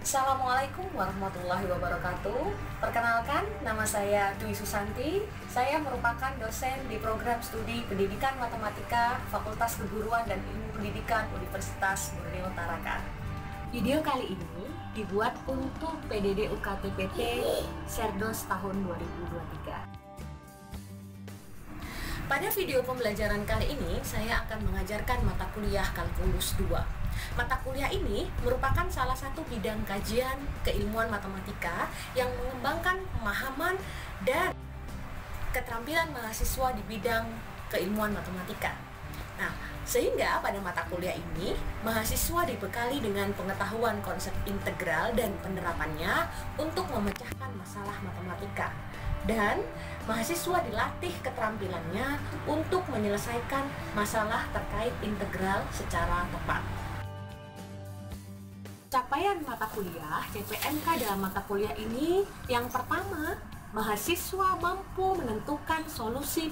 Assalamualaikum warahmatullahi wabarakatuh. Perkenalkan, nama saya Dwi Susanti. Saya merupakan dosen di program studi Pendidikan Matematika Fakultas Keguruan dan Ilmu Pendidikan Universitas Borneo Tarakan. Video kali ini dibuat untuk PDD UKT-PT Serdos tahun 2023. Pada video pembelajaran kali ini, saya akan mengajarkan mata kuliah Kalkulus 2. Mata kuliah ini merupakan salah satu bidang kajian keilmuan matematika yang mengembangkan pemahaman dan keterampilan mahasiswa di bidang keilmuan matematika. Nah, sehingga pada mata kuliah ini, mahasiswa dibekali dengan pengetahuan konsep integral dan penerapannya untuk memecahkan masalah matematika. Dan mahasiswa dilatih keterampilannya untuk menyelesaikan masalah terkait integral secara tepat. Capaian mata kuliah CPNK dalam mata kuliah ini, yang pertama, mahasiswa mampu menentukan solusi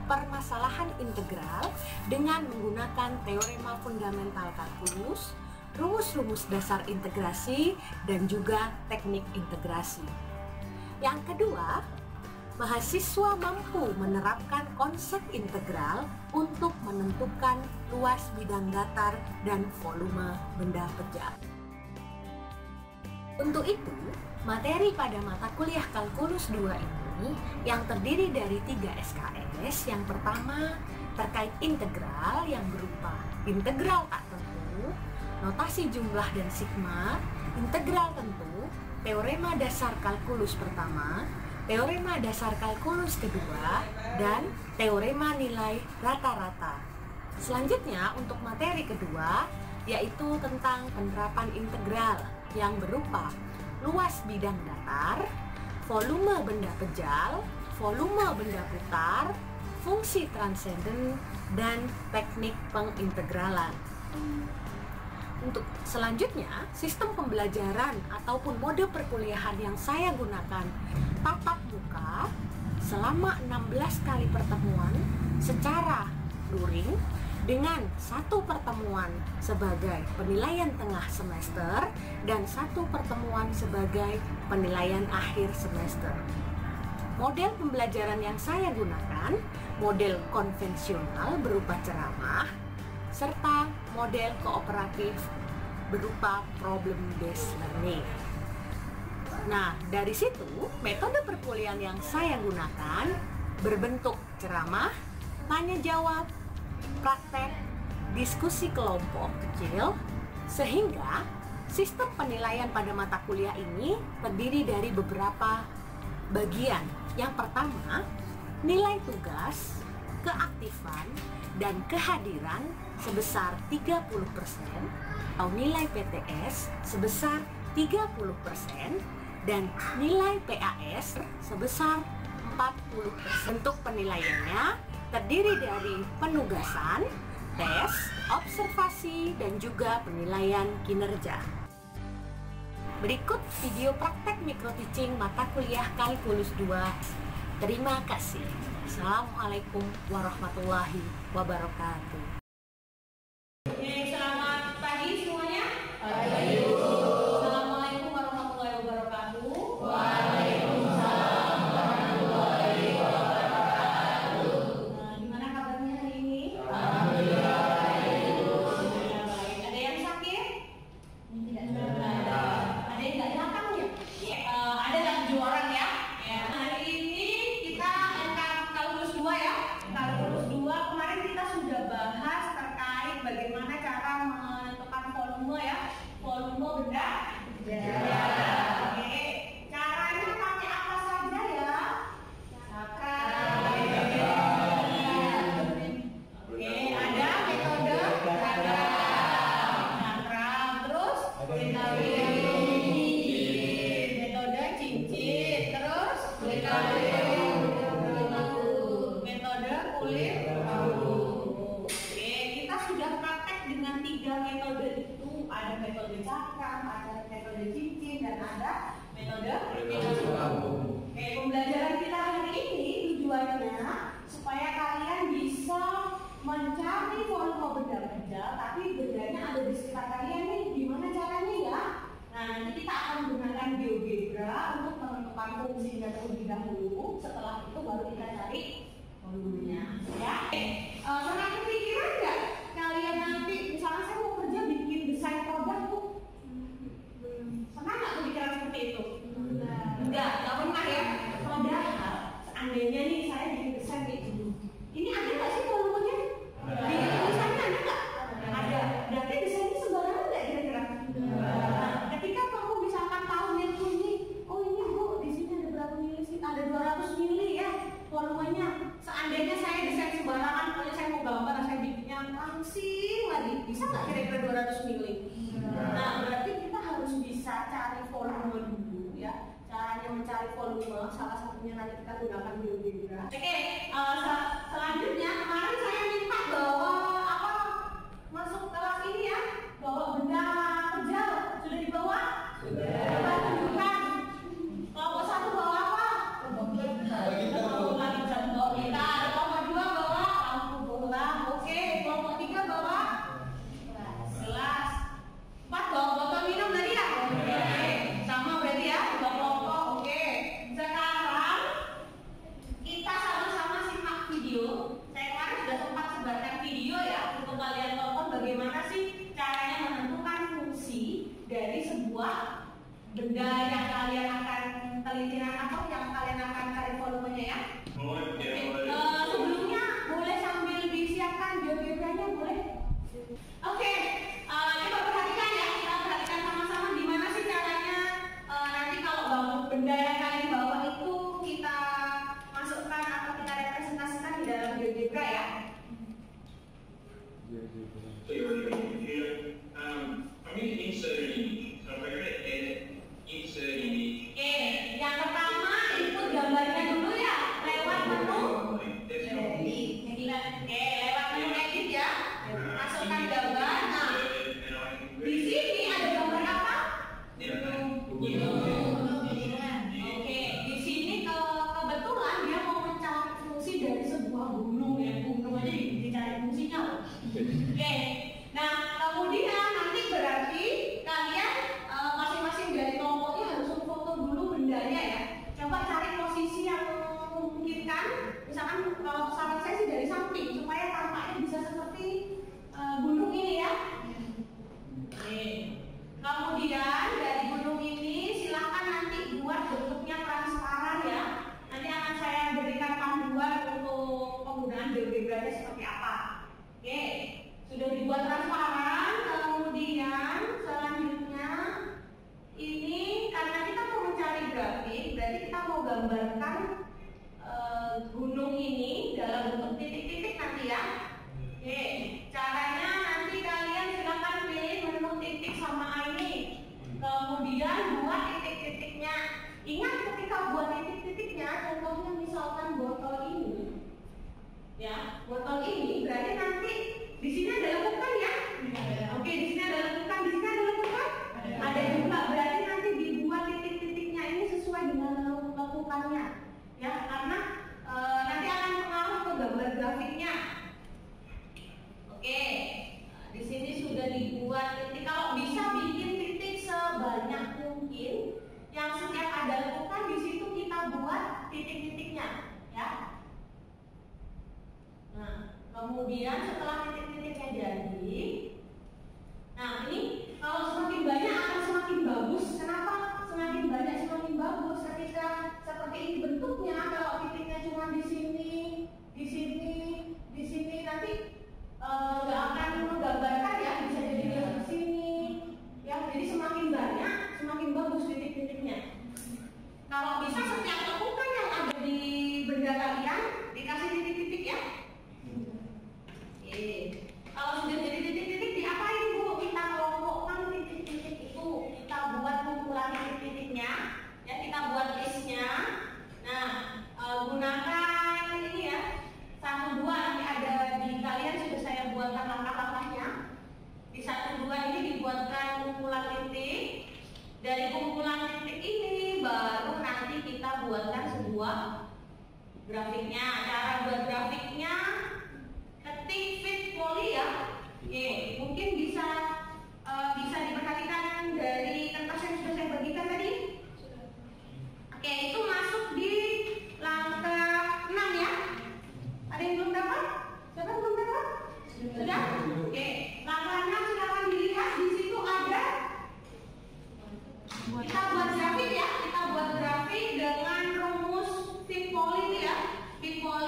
permasalahan integral dengan menggunakan teorema fundamental kalkulus, rumus-rumus dasar integrasi, dan juga teknik integrasi. Yang kedua, mahasiswa mampu menerapkan konsep integral untuk menentukan luas bidang datar dan volume benda pejal. Untuk itu, materi pada mata kuliah Kalkulus 2 ini yang terdiri dari 3 SKS. Yang pertama, terkait integral yang berupa integral tak tentu, notasi jumlah dan sigma, integral tentu, teorema dasar kalkulus pertama, teorema dasar kalkulus kedua, dan teorema nilai rata-rata. Selanjutnya, untuk materi kedua, yaitu tentang penerapan integral yang berupa luas bidang datar, volume benda pejal, volume benda putar, fungsi transenden, dan teknik pengintegralan. Untuk selanjutnya, sistem pembelajaran ataupun mode perkuliahan yang saya gunakan tatap muka selama 16 kali pertemuan secara luring dengan satu pertemuan sebagai penilaian tengah semester dan satu pertemuan sebagai penilaian akhir semester. Model pembelajaran yang saya gunakan model konvensional berupa ceramah serta model kooperatif berupa problem based learning. Nah, dari situ metode perkuliahan yang saya gunakan berbentuk ceramah, tanya jawab, praktek, diskusi kelompok kecil, sehingga sistem penilaian pada mata kuliah ini terdiri dari beberapa bagian. Yang pertama, nilai tugas, keaktifan, dan kehadiran sebesar 30%, atau nilai PTS sebesar 30%, dan nilai PAS sebesar 40%. Bentuk penilaiannya terdiri dari penugasan, tes, observasi, dan juga penilaian kinerja. Berikut video praktek micro-teaching mata kuliah Kalkulus 2. Terima kasih. Assalamualaikum warahmatullahi wabarakatuh. Selamat pagi semuanya. Pagi. Assalamualaikum warahmatullahi wabarakatuh. Waalaikumsalam warahmatullahi wabarakatuh. Gimana kabarnya hari ini? Alhamdulillah. Baik. Ada yang sakit? Tidak ada. Ada yang nggak datang ya? Ada 7 orang ya. Hari ini kita Kalkulus 2 ya. Kalkulus 2 kemarin kita sudah bahas terkait bagaimana cara menentukan volume ya. Volume benda. Oke. Caranya pakai apa saja ya? Cakram. Oke, ada metode cakram. Terus metode cincin. Terus metode kulit bambu. Oke, kita sudah praktek dengan 3 metode itu. Ada metode cakram, ada metode cincin, dan ada metode bambu. Oke, pembelajaran kita hari ini tujuannya supaya kalian bisa mencari volume benda-benda, tapi bendanya ada di sekitar kalian nih. Gimana caranya ya? Nah, nanti kita akan langsing lagi. Bisa nggak kira-kira 200 mili? Nah, berarti kita harus bisa cari volume dulu ya. Caranya mencari volume, salah satunya nanti kita gunakan GeoGebra. Oke, selanjutnya kemarin saya minta bawa apa masuk kelas ini ya, bawa benda kerja. Sudah dibawa? Sudah. Coba tunjukkan. Kelompok 1 bawa apa? Lagi contoh kita. Kelompok 2 bawa lampu bola. Oke, kelompok 3 bawa gelas. 4 bawa botol minum tadi ya? Oke. Sama berarti ya, 2 kelompok. Oke. Sekarang kita sama-sama simak video. Saya kemarin sudah sempat sebarkan video ya untuk kalian tonton bagaimana sih caranya menentukan fungsi dari sebuah benda yang kalian akan teliti atau yang kalian akan cari volumenya ya. Sebelumnya boleh sambil disiapkan GeoGebra-nya boleh. Oke, coba perhatikan ya, kita perhatikan sama-sama gimana sih caranya nanti kalau benda yang kalian bawa itu kita masukkan atau kita representasikan di dalam GeoGebra ya. So you're looking here. I'm going to insert an image. So if I go to edit, insert image. Oke, yang pertama input gambarnya dulu ya, lewat menu. Oke, lewat menu edit ya. Masukkan gambar. Nah, di sini ada gambar apa? Oke, di sini kebetulan dia mau mencari fungsi dari sebuah gunung ya. Gunung aja dicari fungsinya loh. Oke, nah kemudian nanti berarti kalian masing-masing dari kelompoknya harus foto dulu bendanya ya. Coba cari posisi yang memungkinkan. Misalkan kalau saran saya sih dari samping supaya tampaknya bisa seperti gunung ini ya. Oke. Kemudian dari gunung ini silahkan nanti buat bentuknya transparan ya. Nanti akan saya berikan panduan untuk penggunaan GeoGebra-nya seperti apa. Oke, sudah dibuat transparan. Kemudian selanjutnya ini karena kita mau mencari grafik, berarti kita mau gambarkan gunung ini dalam bentuk titik-titik nanti ya. Oke, caranya nanti kalian silakan pilih menu titik sama ini. Kemudian buat titik-titiknya. Ingat ketika buat titik-titiknya, contohnya misalkan botol ini. Ya, botol ini berarti nanti di sini ada lekukan ya. Oke, di sini ada lekukan, di sini ada lekukan. Ada juga, berarti nanti dibuat titik-titiknya ini sesuai dengan lekukannya. Ya, karena nanti akan pengaruh ke gambar grafiknya. Oke, di sini sudah dibuat titik. Kalau bisa bikin titik sebanyak mungkin, yang setiap ada lekukan di situ kita buat titik-titiknya, ya. Nah, kemudian setelah titik-titiknya jadi, nah ini kalau semakin banyak akan semakin bagus. Kenapa? Semakin banyak semakin bagus. Ketika seperti ini bentuknya, kalau titiknya cuma di sini, di sini, di sini nanti nggak akan menggambarkan ya, bisa jadi di sini. Ya, jadi semakin banyak, semakin bagus titik-titiknya. Kalau bisa setiap lekukan yang ada di benda kalian dikasih titik-titik ya. Kalau sudah jadi titik-titik diapain Bu? Kita kelompokkan titik-titik itu, kita buat kumpulan titik-titiknya, ya kita buat listnya. Nah, gunakan ini ya, 1, 2 nanti ada di kalian sudah saya buatkan langkah-langkahnya. Di 1, 2 ini dibuatkan kumpulan titik. Dari kumpulan titik ini baru nanti kita buatkan sebuah grafiknya. Cara buat grafiknya ketik fit poly ya. Oke, mungkin bisa diperhatikan dari kertas yang sudah saya bagikan tadi. Oke, itu masuk di langkah 6 ya. Ada yang belum dapat? Siapa yang belum dapat? Sudah? Oke, langkah 6 silakan dilihat. Di situ ada kita buat grafik ya. Kita buat grafik dengan rumus fit poly ya. Fit poly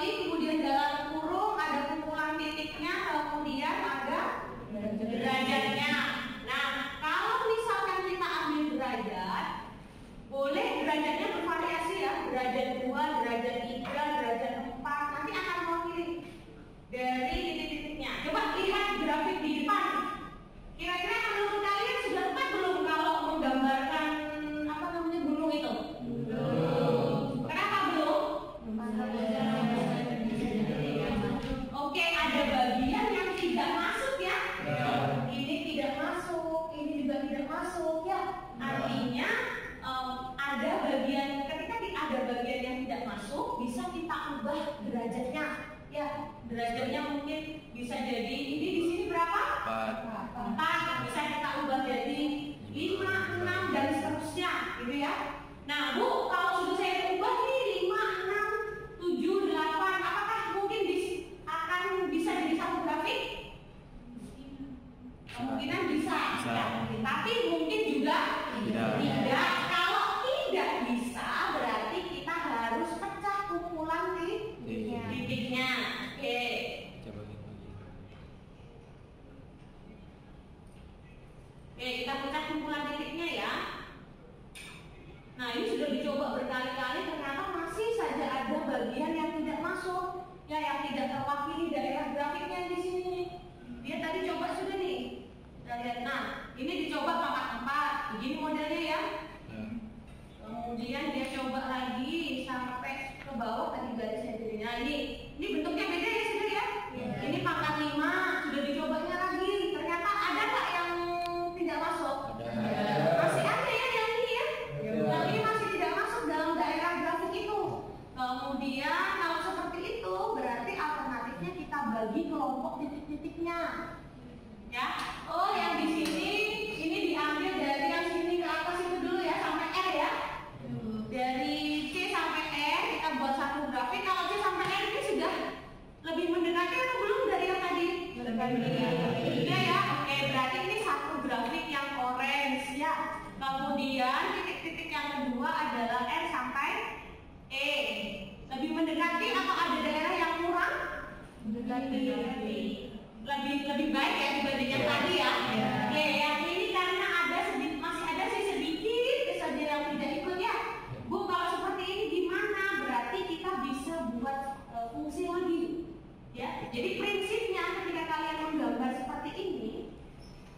ada bagian, ketika ada bagian yang tidak masuk, bisa kita ubah derajatnya. Ya, derajatnya mungkin bisa jadi ini di sini berapa? 4. Bisa kita ubah jadi 5, 6 dan seterusnya, gitu ya. Nah, Bu, kalau sudah saya ubah nih 5, 6, 7, 8, apakah mungkin akan bisa jadi satu grafik? Kemungkinan bisa. Ya. Tapi mungkin juga tidak. Kalau tidak bisa, berarti kita harus pecah kumpulan titiknya. Oke. Oke, kita pecah kumpulan titiknya ya. Nah, ini sudah dicoba berkali-kali, ternyata masih saja ada bagian yang tidak masuk, ya, yang tidak terwakili daerah grafiknya di sini. Dia tadi coba sudah nih. Kita lihat. Nah, ini dicoba pangkat 4, begini modelnya ya. Kemudian dia coba lagi sampai ke bawah tadi garisnya jadi. Nah, ini bentuknya beda ya sudah ya. Ini pangkat 5, sudah dicobanya lagi. Ternyata ada nggak yang tidak masuk? Masih ada ya yang ini ya. Yang ini masih tidak masuk dalam daerah grafik itu. Kemudian kalau seperti itu berarti alternatifnya kita bagi kelompok titik-titiknya. Ya. Oh, yang di sini ini diambil dari yang sini ke atas itu dulu ya sampai R ya. Dari C sampai R kita buat satu grafik. Kalau C sampai R ini sudah lebih mendekati atau belum dari yang tadi? Sudah ya. Oke, berarti ini satu grafik yang orange ya. Kemudian titik-titik yang kedua adalah R sampai E. Lebih mendekati atau ada daerah yang kurang? Mendekati. Lebih baik ya dibanding yang tadi ya. Oke, yang ini karena masih ada sih sedikit saja yang tidak ikut ya. Bu, kalau seperti ini gimana? Berarti kita bisa buat fungsi lagi. Ya, jadi prinsipnya ketika kalian menggambar seperti ini,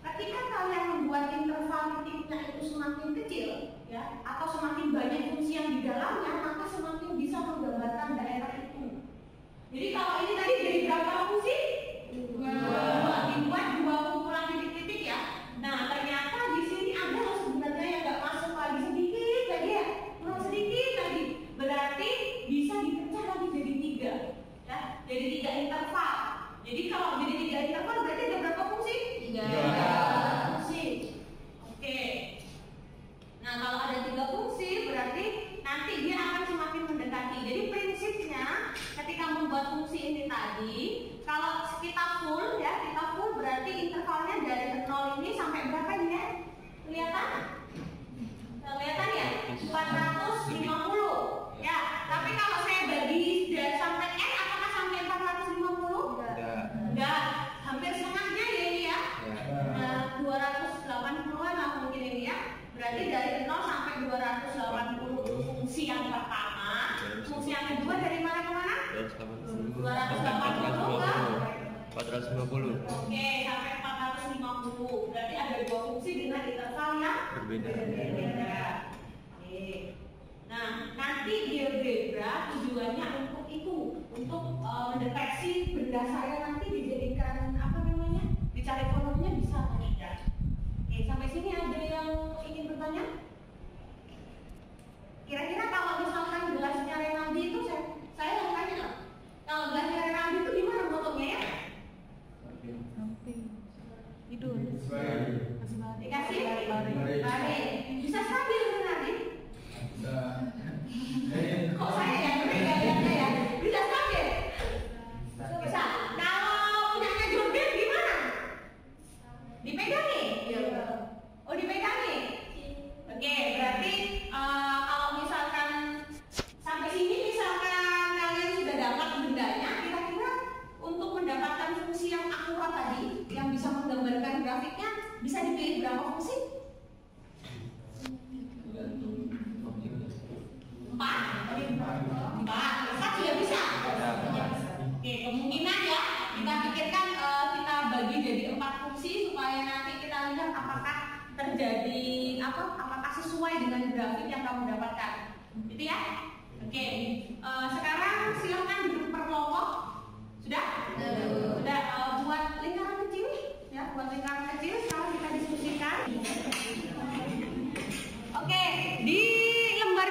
ketika kalian membuat interval titiknya itu semakin kecil, ya, atau semakin banyak fungsi yang di dalamnya, maka semakin bisa menggambarkan daerah itu. Jadi kalau ini tadi jadi berapa fungsi? Dibuat 2 kumpulan titik-titik ya. Nah, ternyata di sini ada loh sebenarnya yang nggak masuk lagi sedikit lagi ya, kurang sedikit lagi. Berarti bisa dipecah lagi jadi 3, ya, jadi 3 interval. Jadi kalau jadi 3 interval berarti ada berapa fungsi? 3 fungsi. Oke. Nah, kalau ada 3 fungsi berarti nanti dia akan semakin mendekati. Jadi prinsipnya ketika membuat fungsi ini tadi, kalau kita full ya, kita full berarti intervalnya dari 0 ini sampai berapa ini ya? Kelihatan? Kelihatan ya? 450 ya. Tapi kalau saya bagi dari sampai N, apakah sampai 450? Enggak. Hampir setengahnya ya ini ya. Nah, 280-an lah mungkin ini ya. Berarti dari 0 sampai 280 fungsi yang pertama. Fungsi yang kedua dari mana ke mana? 280 ke 450. Oke, sampai 450. Berarti ada 2 fungsi dengan interval yang Berbeda. Oke. Nah, nanti GeoGebra tujuannya untuk itu, untuk mendeteksi benda saya nanti dijadikan apa namanya? Dicari kolomnya bisa atau tidak. Oke, sampai sini ada yang ingin bertanya? Kira-kira kalau misalkan gelasnya Renaldi itu saya mau tanya loh. Kalau gelasnya Renaldi itu gimana fotonya ya? Tidur. Dikasih? Baik. Bisa stabil Renaldi? Kok saya ya? Ya? Bisa stabil? Bisa. Kalau punyanya Jordan gimana? Dipegangi? Oh, dipegangi? Oke, berarti kalau misalkan sampai sini misalkan kalian sudah dapat bendanya, kira-kira untuk mendapatkan fungsi yang akurat tadi, yang bisa menggambarkan grafiknya, bisa dipilih berapa fungsi? 4 sudah bisa. Oke, kemungkinan ya kita pikirkan kita bagi jadi 4 fungsi supaya nanti kita lihat apakah terjadi apakah sesuai dengan grafik yang kamu dapatkan, gitu ya. Oke, sekarang silakan duduk per kelompok. Sudah? Sudah. Buat lingkaran kecil ya, buat lingkaran kecil sekarang kita diskusikan. Oke, di lembar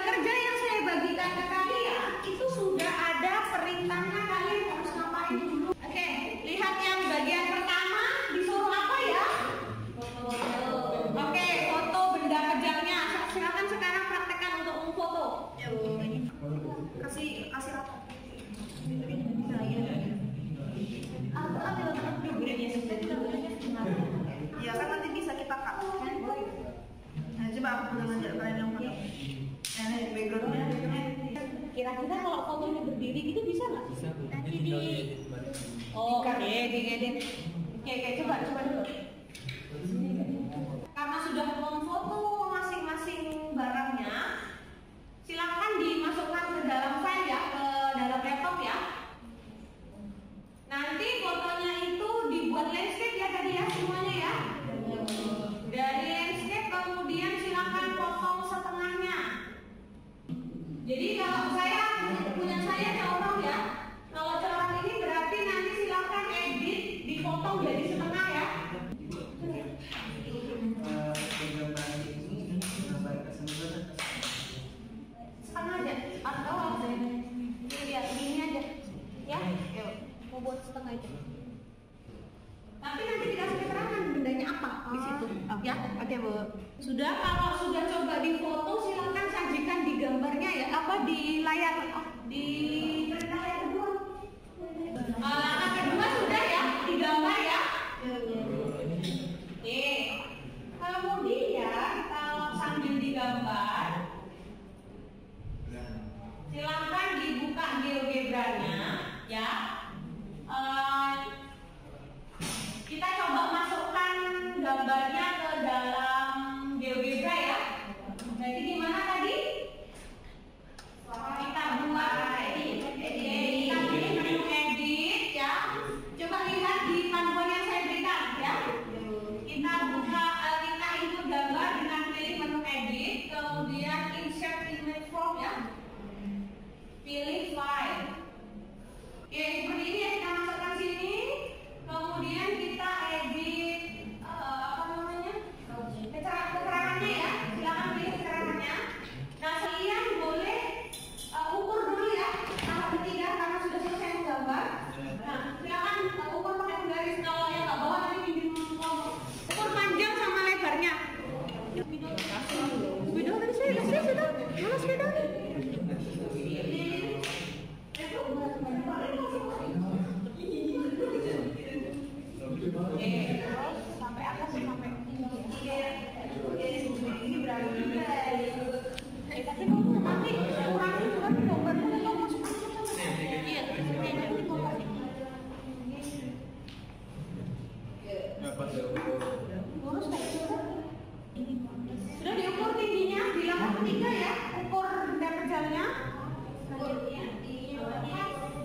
kira-kira kalau fotonya berdiri gitu bisa nggak? Bisa Bu. Nanti Ini tinggal di diedit balik. oh, oke, diedit. Oke, coba dulu. Karena sudah memfoto masing-masing barangnya, silakan dimasukkan ke dalam file ya, ke dalam laptop ya. Nanti fotonya itu dibuat landscape ya tadi ya semuanya ya. Dari landscape kemudian silakan potong setengahnya. Jadi kalau punya saya corong ya. Kalau corong ini berarti nanti silakan edit dipotong jadi setengah ya. Setengah aja atau lihat ini aja ya. Yuk, mau buat setengah itu. Tapi nanti dikasih keterangan bendanya apa di situ ya. Oke Bu. Sudah, kalau sudah coba difoto silakan sajikan di gambarnya ya, apa di layar di layar kedua. Langkah kedua sudah ya, digambar ya. Nih, kemudian kalau sambil digambar, silakan dibuka GeoGebra-nya ya. Kita coba masukkan gambarnya ke dalam GeoGebra ya. Jadi gimana tadi? Kita buat edit ya. Coba lihat di panduan yang saya berikan ya. Kita buka, kita input gambar dengan pilih menu edit, kemudian insert image from ya. Pilih file. Oke, seperti ini ya, kita masukkan sini. Kemudian kita edit keterangannya ya. Silakan pilih keterangannya. Nah, kalian boleh ukur dulu ya. Tahap ketiga karena sudah selesai menggambar. Nah, silakan ukur pakai penggaris. Kalau yang nggak bawa nanti pinjam ukur panjang sama lebarnya. Sepeda tadi saya kasih sudah. Mana sepeda nih? Sampai atas sampai ini berarti tapi kamu nanti kurangin juga gambarnya kamu masuk iya lurus kayak gitu sudah diukur tingginya di langkah ketiga ya, ukur benda kerjanya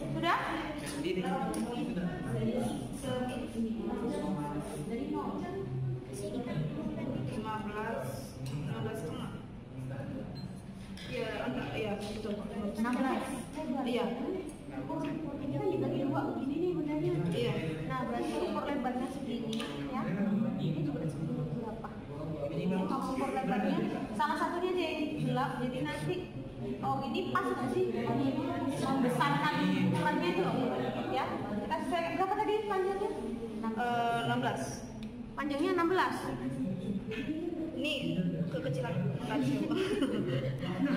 sudah dari 0 ke sini kan 15 setengah. Iya, iya betul. 16. Iya. Ini kan dibagi dua begini nih bundanya. Iya. Nah, berarti ukur lebarnya segini ya. Ini juga segini berapa? Ini kalau ukur lebarnya salah satunya dia yang gelap, jadi nanti ini pas nggak sih? Membesarkan ukurannya itu ya. Kita sesuai berapa tadi panjangnya? 16. Panjangnya 16. Ini kekecilan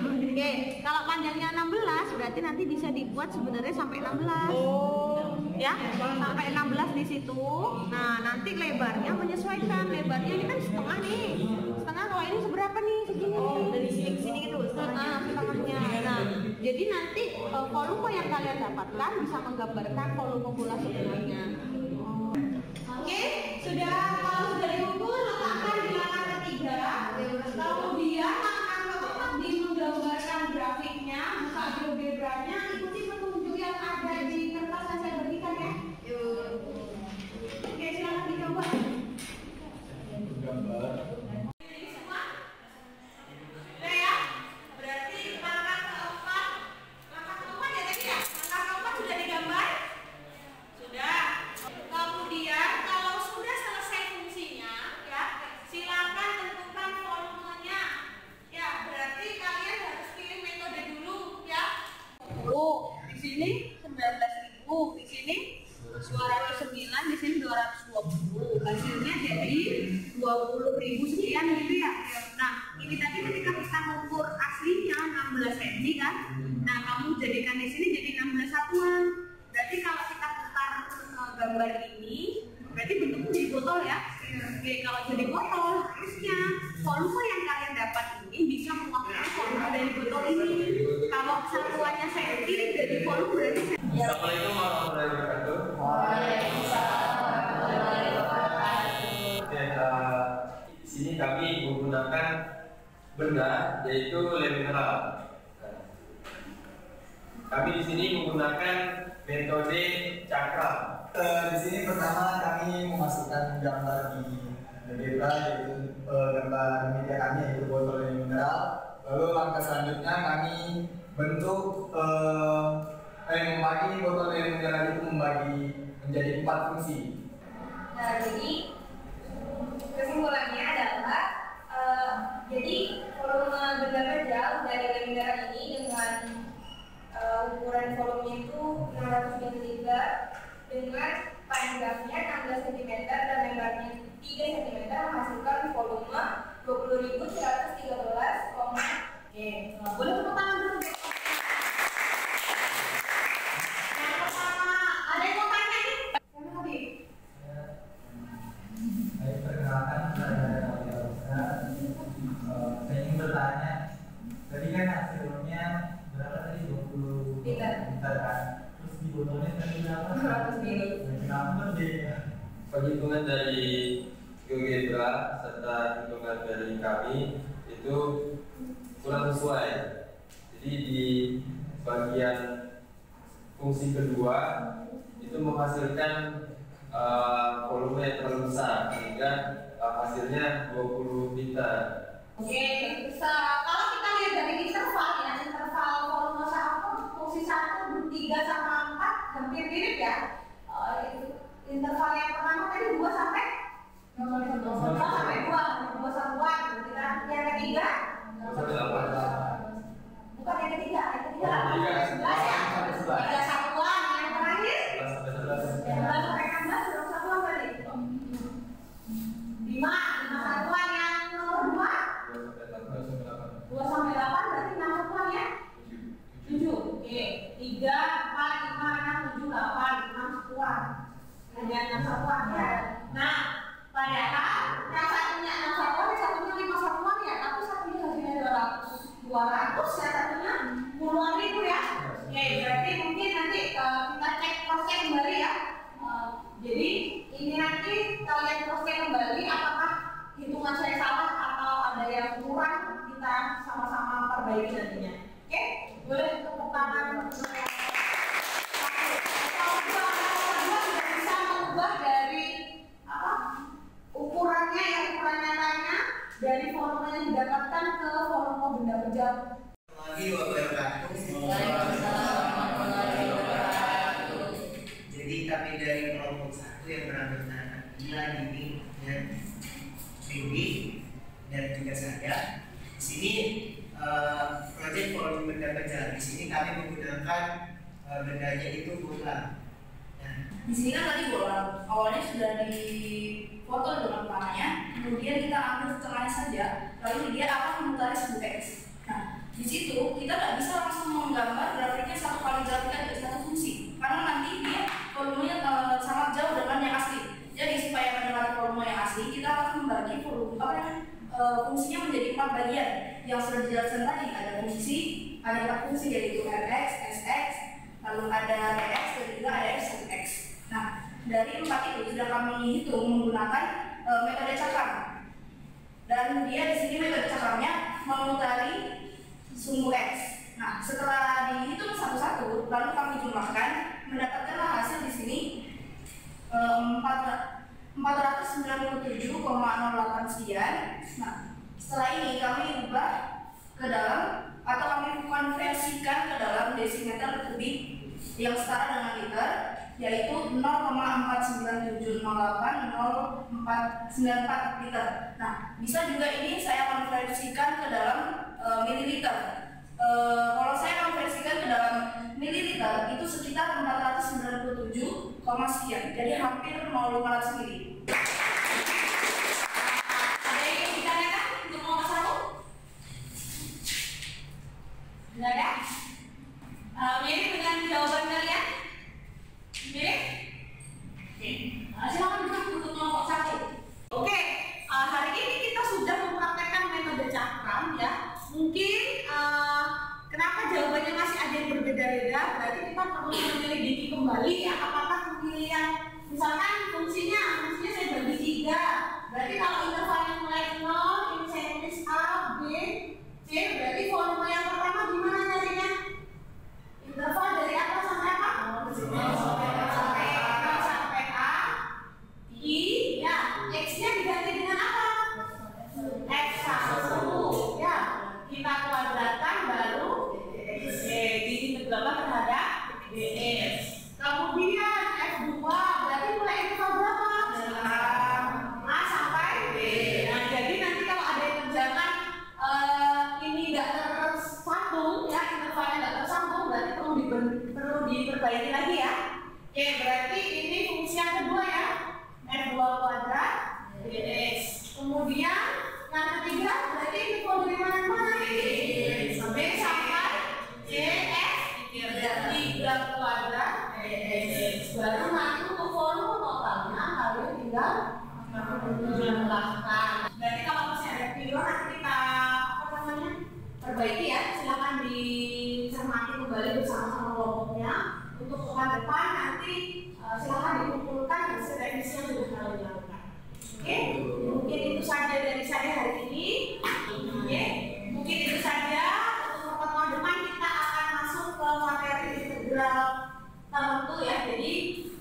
Oke, kalau panjangnya 16 berarti nanti bisa dibuat sebenarnya sampai 16. Oh, ya, sampai 16 di situ. Nah, nanti lebarnya menyesuaikan. Lebarnya ini kan setengah nih. Setengah kalau ini seberapa nih? Segini. Oh, dari sini ke sini gitu setengahnya. Nah, jadi nanti volume yang kalian dapatkan bisa menggambarkan volume bola sebenarnya. Oke, kalau sudah diukur letakkan di langkah ketiga. Kemudian akan keempat di menggambarkan grafiknya, buka GeoGebra-nya, ikuti petunjuk yang ada di kertas yang saya berikan ya. Oke, silakan dicoba. Gambar. Ini semua. Oke ya. Berarti langkah keempat ya tadi ya. Langkah keempat sudah digambar. Sudah. Kemudian kalau sudah selesai fungsinya ya, silakan tentukan volumenya. Ya, berarti kalian harus pilih metode dulu ya. Di sini 19.000, di sini 209, di sini 220. Hasilnya jadi 20.000 sekian gitu ya. Nah, ini tadi ketika kita mengukur aslinya 16 cm kan. Nah, kamu jadikan di sini jadi 16 satuan. Berarti kalau kita putar gambar ini, berarti bentuknya jadi botol ya. Oke, kalau jadi botol, harusnya volume yang kalian dapat ini bisa mewakili volume dari botol ini. Kalau satuannya senti jadi volume berarti. Assalamualaikum warahmatullahi wabarakatuh. Oke, di sini kami menggunakan benda yaitu lem mineral. Kami di sini menggunakan metode cakram. Di sini pertama kami memasukkan gambar di algebra, yaitu gambar media kami yaitu botol lem mineral. Lalu langkah selanjutnya kami bentuk membagi botol lem mineral itu menjadi 4 fungsi. Nah, jadi kesimpulannya adalah jadi volume benda terjal dari lem mineral ini dengan ukuran volumenya itu 600 ml dengan panjangnya 16 cm dan lebarnya 3 cm menghasilkan volume 20.113, boleh tepuk tangan dulu. Yang pertama, ada yang mau tanya nih? Yang tadi. Baik, perkenalkan saya ingin bertanya, tadi kan hasilnya berapa tadi? 20 liter kan? Terus di botolnya tadi berapa? 200 ml. Kenapa deh? Perhitungan dari GeoGebra serta hitungan dari kami itu kurang sesuai. Jadi di bagian fungsi kedua itu menghasilkan volume yang terlalu besar sehingga hasilnya 20 liter. Oke, bisa. Kalau kita lihat dari interval ya, interval volume 1, fungsi 1, 3 sama 4 hampir mirip ya. Interval yang pertama tadi 2 sampai 2 sampai 2 satuan. Yang ketiga bukan yang ketiga 11 ya. 3 satuan. Yang terakhir 11 sampai 16 berapa satuan tadi? 5 satuan. Yang nomor 2 sampai 8 berarti 6 satuan ya? 7. Oke. 3, 4, 5, 6, 7, 8, 6 satuan. Ada 6 satuan ya. Nah, padahal yang satunya 6 satuan, yang satunya 5 satuan ya, tapi satunya hasilnya 200 ya, satunya puluhan ribu ya. Oke, berarti mungkin nanti kita cek cross check kembali ya. Jadi ini nanti kalian cross check kembali apakah hitungan saya salah atau ada yang kurang, kita sama-sama perbaiki nantinya. Oke, boleh tepuk tangan. Dari ukurannya ya, ukuran nyatanya dari volume yang didapatkan ke volume benda terjal. Jadi kami dari kelompok 1 yang beranggota Ila, Dini, dan Dewi dan juga saya. Di sini proyek volume benda terjal. Di sini kami menggunakan bendanya itu bola. Di sini kan tadi bola, awalnya sudah difoto dengan panahnya, kemudian kita ambil setengahnya saja, lalu dia akan memutari sebuah X. Nah, di situ kita nggak bisa langsung menggambar grafiknya satu kali jadikan dari satu fungsi, karena nanti dia volumenya sangat jauh dengan yang asli. Jadi supaya mendapatkan volume yang asli, kita harus membagi volume fungsinya menjadi 4 bagian yang sudah dijelaskan tadi. Ada 4 fungsi yaitu Rx, Sx, lalu ada Dx dan juga ada X1x. Nah, dari 4 itu sudah kami hitung menggunakan metode cakram. Dan dia di sini metode cakramnya memutari sumbu X. Nah, setelah dihitung satu-satu, lalu kami jumlahkan, mendapatkanlah hasil di sini 497,08 sekian. Nah, setelah ini kami ubah ke dalam atau kami konversikan ke dalam desimeter kubik yang setara dengan liter, yaitu 0,497080494 liter. Nah, bisa juga ini saya konversikan ke dalam mililiter. Kalau saya konversikan ke dalam mililiter itu sekitar 497, sekian, jadi hampir 0,500 mili. Ada yang ingin ditanyakan untuk nomor 1? Nggak ada? Mirip dengan jawaban kalian? Mirip? Oke. Silakan duduk untuk nomor 1. Oke. Hari ini kita sudah mempraktekkan metode cakram ya. Mungkin kenapa jawabannya masih ada Berarti kalau intervalnya mulai 0, ini saya tulis A, B, C, berarti volume yang pertama gimana nyarinya? Interval dari apa sampai apa? 0 sampai A, I, ya, X-nya diganti dengan apa? X1, ya, kita kuadratkan baru diintegralkan terhadap dx. Kemudian F2 berarti mulai interval berapa? A sampai B. Nah, jadi nanti kalau ada yang kerjakan ini nggak tersambung, ya intervalnya nggak tersambung, berarti perlu diperbaiki lagi ya. Oke, berarti ini fungsi yang kedua ya, F2 kuadrat dx. Kemudian yang ketiga berarti interval dari mana ke mana? B sampai dx 3 kuadrat dx. Baru nanti untuk volume totalnya kalian tinggal menambahkan. Berarti kalau masih ada video nanti kita perbaiki ya. Silakan dicermati kembali bersama-sama kelompoknya. Untuk pekan depan nanti silakan dikumpulkan hasil revisi yang sudah kalian lakukan. Oke, mungkin itu saja dari saya hari ini. Oke, mungkin itu saja. Untuk pertemuan depan kita akan masuk ke materi integral tertentu ya. Jadi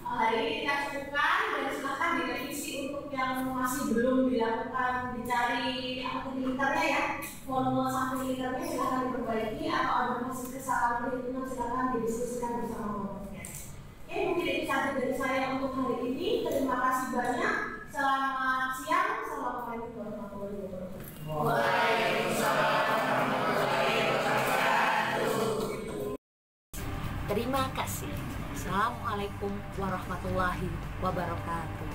hari ini kita cukupkan dan silakan direvisi untuk yang masih belum dilakukan, dicari liternya ya, volume sampai liternya silakan diperbaiki, atau ada masih kesalahan perhitungan silakan didiskusikan bersama kelompoknya. Oke, mungkin itu saja dari saya untuk hari ini. Terima kasih banyak. Selamat siang. Assalamualaikum warahmatullahi wabarakatuh. Terima kasih. Assalamualaikum warahmatullahi wabarakatuh.